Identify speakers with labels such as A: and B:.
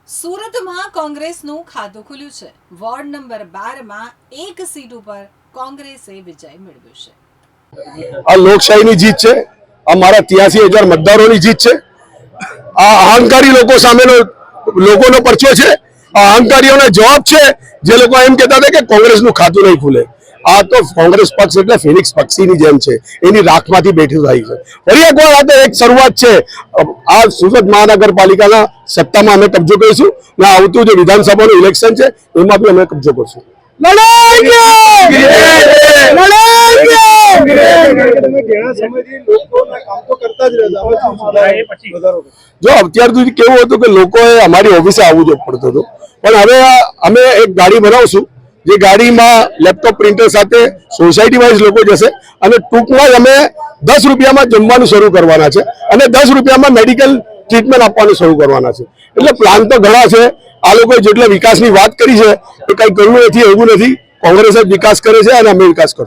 A: સુરતમાં કોંગ્રેસનું ખાતું ખુલ્યું છે। વોર્ડ નંબર 12 માં એક સીટ ઉપર કોંગ્રેસે વિજય મેળવ્યો છે।
B: આ લોકશાહીની જીત છે। અમારા 83,000 મતદારોની જીત છે। આ અહંકારી લોકો સામેનો લોકોનો પરચો છે। આ અહંકારીઓનો જવાબ છે જે લોકો એમ કહેતા હતા કે કોંગ્રેસનું ખાતું નહીં ખુલે। આ તો કોંગ્રેસ પક્ષ એટલે ફિનિક્સ પક્ષીની જેમ છે, એની રાખમાંથી બેઠું થાય છે। ફરી એકવાર આ તો એક શરૂઆત છે। આ સુરત મહાનગરપાલિકાના સત્તામાં અમે કબજો કરીશું ને આવતું જે વિધાનસભાનું ઇલેક્શન છે એમાં બી અમે કબજો કરશું। જો અત્યાર સુધી કેવું હતું કે લોકોએ અમારી ઓફિસે આવવું જ પડતું હતું, પણ હવે અમે એક ગાડી બનાવશું જે ગાડીમાં લેપટોપ પ્રિન્ટર સાથે સોસાયટી વાઇઝ લોકો જશે અને ટૂંકમાં જ અમે 10 રૂપિયામાં જમવાનું શરૂ કરવાના છે અને 10 રૂપિયામાં મેડિકલ ટ્રીટમેન્ટ આપવાનું શરૂ કરવાના છે। એટલે પ્લાન તો ઘણા છે। આ લોકોએ જેટલા વિકાસની વાત કરી છે એ કંઈ કરવું નથી એવું નથી। કોંગ્રેસ જ વિકાસ કરે છે અને અમે વિકાસ કરશું।